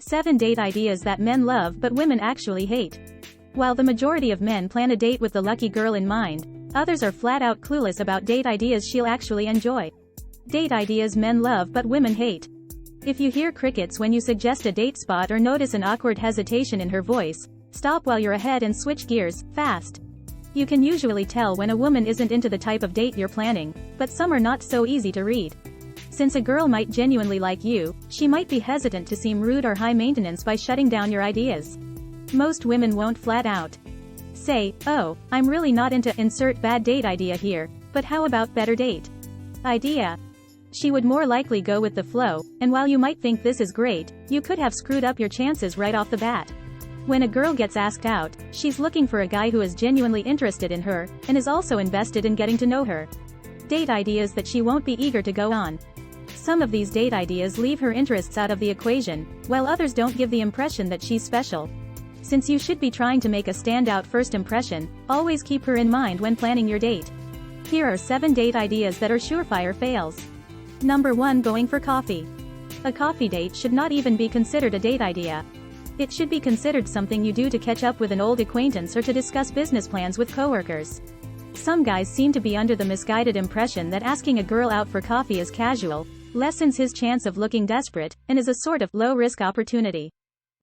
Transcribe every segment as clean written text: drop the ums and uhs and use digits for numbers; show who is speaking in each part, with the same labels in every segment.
Speaker 1: 7 date ideas that men love but women actually hate. While the majority of men plan a date with the lucky girl in mind, others are flat out clueless about date ideas she'll actually enjoy. Date ideas men love but women hate. If you hear crickets when you suggest a date spot or notice an awkward hesitation in her voice, stop while you're ahead and switch gears, fast. You can usually tell when a woman isn't into the type of date you're planning, but some are not so easy to read. Since a girl might genuinely like you, she might be hesitant to seem rude or high maintenance by shutting down your ideas. Most women won't flat out say, "Oh, I'm really not into insert bad date idea here, but how about better date idea?" She would more likely go with the flow, and while you might think this is great, you could have screwed up your chances right off the bat. When a girl gets asked out, she's looking for a guy who is genuinely interested in her, and is also invested in getting to know her. Date ideas that she won't be eager to go on. Some of these date ideas leave her interests out of the equation, while others don't give the impression that she's special. Since you should be trying to make a standout first impression, always keep her in mind when planning your date. Here are 7 date ideas that are surefire fails. Number 1. Going for coffee. A coffee date should not even be considered a date idea. It should be considered something you do to catch up with an old acquaintance or to discuss business plans with coworkers. Some guys seem to be under the misguided impression that asking a girl out for coffee is casual, lessens his chance of looking desperate, and is a sort of low-risk opportunity.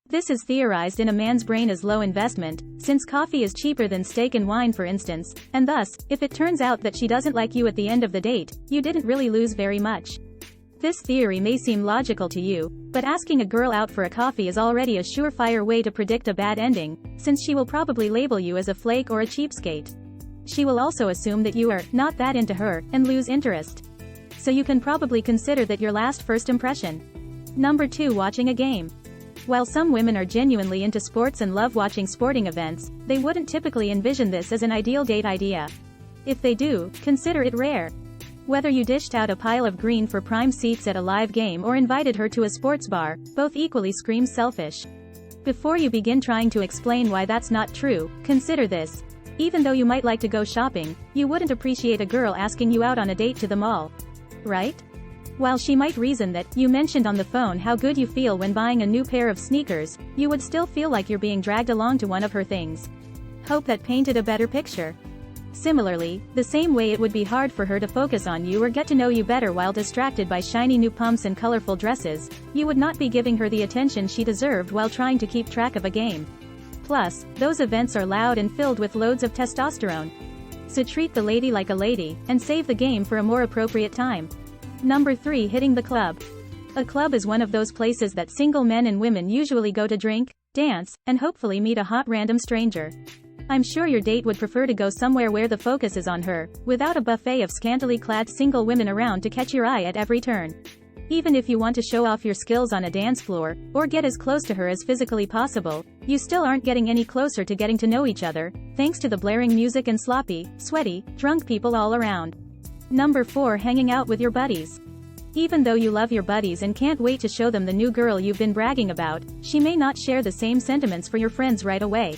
Speaker 1: This is theorized in a man's brain as low investment, since coffee is cheaper than steak and wine for instance, and thus, if it turns out that she doesn't like you at the end of the date, you didn't really lose very much. This theory may seem logical to you, but asking a girl out for a coffee is already a surefire way to predict a bad ending, since she will probably label you as a flake or a cheapskate. She will also assume that you are not that into her, and lose interest. So you can probably consider that your last first impression. Number 2. Watching a game. While some women are genuinely into sports and love watching sporting events, they wouldn't typically envision this as an ideal date idea. If they do, consider it rare. Whether you dished out a pile of green for prime seats at a live game or invited her to a sports bar, both equally scream selfish. Before you begin trying to explain why that's not true, consider this. Even though you might like to go shopping, you wouldn't appreciate a girl asking you out on a date to the mall. Right? While she might reason that you mentioned on the phone how good you feel when buying a new pair of sneakers, you would still feel like you're being dragged along to one of her things. Hope that painted a better picture. Similarly, the same way it would be hard for her to focus on you or get to know you better while distracted by shiny new pumps and colorful dresses, you would not be giving her the attention she deserved while trying to keep track of a game. Plus, those events are loud and filled with loads of testosterone. So treat the lady like a lady, and save the game for a more appropriate time. Number 3. Hitting the club. A club is one of those places that single men and women usually go to drink, dance, and hopefully meet a hot random stranger. I'm sure your date would prefer to go somewhere where the focus is on her, without a buffet of scantily clad single women around to catch your eye at every turn. Even if you want to show off your skills on a dance floor, or get as close to her as physically possible, you still aren't getting any closer to getting to know each other, thanks to the blaring music and sloppy, sweaty, drunk people all around. Number 4. Hanging out with your buddies. Even though you love your buddies and can't wait to show them the new girl you've been bragging about, she may not share the same sentiments for your friends right away.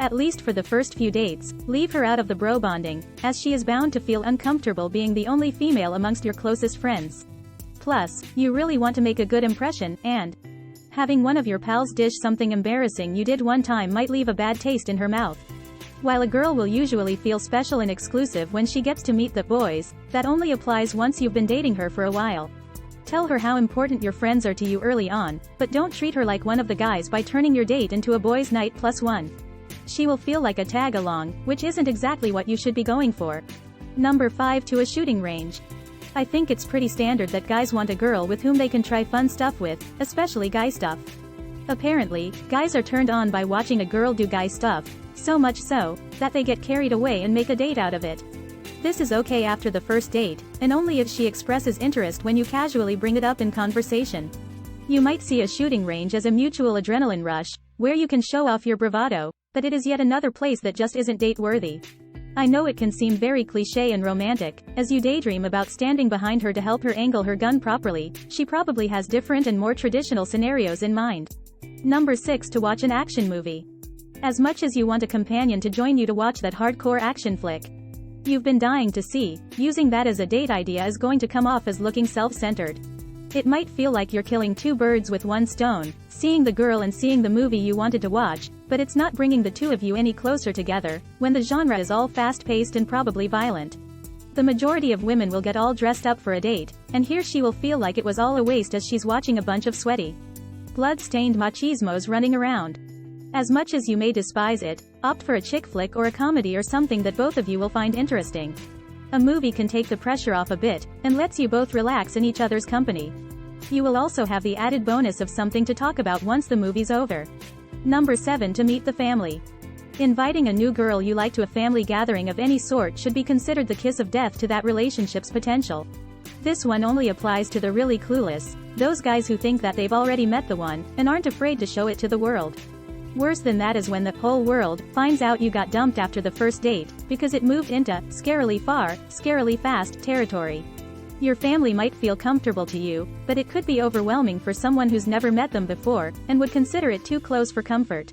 Speaker 1: At least for the first few dates, leave her out of the bro bonding, as she is bound to feel uncomfortable being the only female amongst your closest friends. Plus, you really want to make a good impression, and having one of your pals dish something embarrassing you did one time might leave a bad taste in her mouth. While a girl will usually feel special and exclusive when she gets to meet the boys, that only applies once you've been dating her for a while. Tell her how important your friends are to you early on, but don't treat her like one of the guys by turning your date into a boys' night +1. She will feel like a tag-along, which isn't exactly what you should be going for. Number 5. To a shooting range. I think it's pretty standard that guys want a girl with whom they can try fun stuff with, especially guy stuff. Apparently, guys are turned on by watching a girl do guy stuff, so much so, that they get carried away and make a date out of it. This is okay after the first date, and only if she expresses interest when you casually bring it up in conversation. You might see a shooting range as a mutual adrenaline rush, where you can show off your bravado, but it is yet another place that just isn't date-worthy. I know it can seem very cliché and romantic, as you daydream about standing behind her to help her angle her gun properly. She probably has different and more traditional scenarios in mind. Number 6. To watch an action movie. As much as you want a companion to join you to watch that hardcore action flick you've been dying to see, using that as a date idea is going to come off as looking self-centered. It might feel like you're killing two birds with one stone, seeing the girl and seeing the movie you wanted to watch, but it's not bringing the two of you any closer together, when the genre is all fast-paced and probably violent. The majority of women will get all dressed up for a date, and here she will feel like it was all a waste as she's watching a bunch of sweaty, blood-stained machismos running around. As much as you may despise it, opt for a chick flick or a comedy or something that both of you will find interesting. A movie can take the pressure off a bit, and lets you both relax in each other's company. You will also have the added bonus of something to talk about once the movie's over. Number 7. To meet the family. Inviting a new girl you like to a family gathering of any sort should be considered the kiss of death to that relationship's potential. This one only applies to the really clueless, those guys who think that they've already met the one, and aren't afraid to show it to the world. Worse than that is when the whole world finds out you got dumped after the first date, because it moved into scarily far, scarily fast territory. Your family might feel comfortable to you, but it could be overwhelming for someone who's never met them before, and would consider it too close for comfort.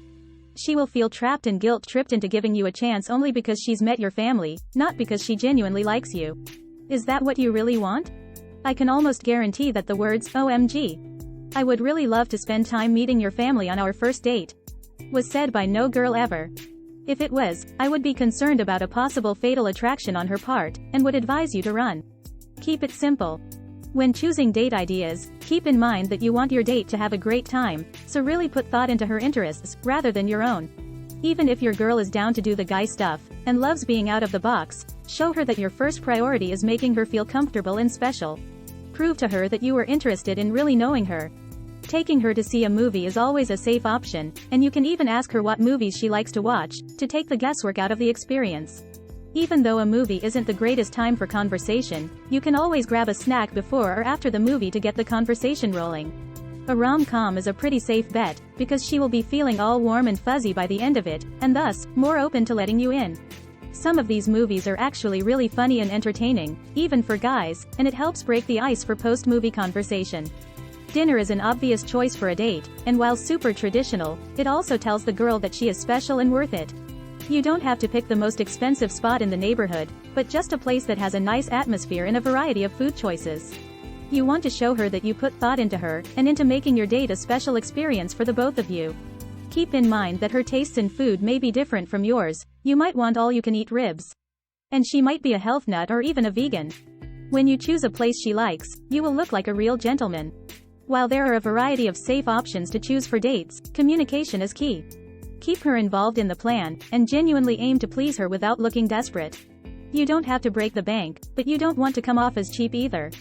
Speaker 1: She will feel trapped and guilt-tripped into giving you a chance only because she's met your family, not because she genuinely likes you. Is that what you really want? I can almost guarantee that the words, "OMG. I would really love to spend time meeting your family on our first date," was said by no girl ever. If it was, I would be concerned about a possible fatal attraction on her part, and would advise you to run. Keep it simple. When choosing date ideas, keep in mind that you want your date to have a great time, so really put thought into her interests, rather than your own. Even if your girl is down to do the guy stuff, and loves being out of the box, show her that your first priority is making her feel comfortable and special. Prove to her that you are interested in really knowing her. Taking her to see a movie is always a safe option, and you can even ask her what movies she likes to watch, to take the guesswork out of the experience. Even though a movie isn't the greatest time for conversation, you can always grab a snack before or after the movie to get the conversation rolling. A rom-com is a pretty safe bet, because she will be feeling all warm and fuzzy by the end of it, and thus, more open to letting you in. Some of these movies are actually really funny and entertaining, even for guys, and it helps break the ice for post-movie conversation. Dinner is an obvious choice for a date, and while super traditional, it also tells the girl that she is special and worth it. You don't have to pick the most expensive spot in the neighborhood, but just a place that has a nice atmosphere and a variety of food choices. You want to show her that you put thought into her, and into making your date a special experience for the both of you. Keep in mind that her tastes in food may be different from yours. You might want all-you-can-eat ribs, and she might be a health nut or even a vegan. When you choose a place she likes, you will look like a real gentleman. While there are a variety of safe options to choose for dates, communication is key. Keep her involved in the plan, and genuinely aim to please her without looking desperate. You don't have to break the bank, but you don't want to come off as cheap either.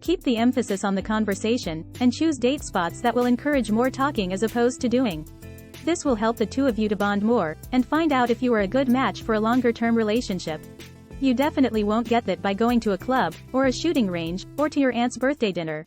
Speaker 1: Keep the emphasis on the conversation, and choose date spots that will encourage more talking as opposed to doing. This will help the two of you to bond more, and find out if you are a good match for a longer-term relationship. You definitely won't get that by going to a club, or a shooting range, or to your aunt's birthday dinner.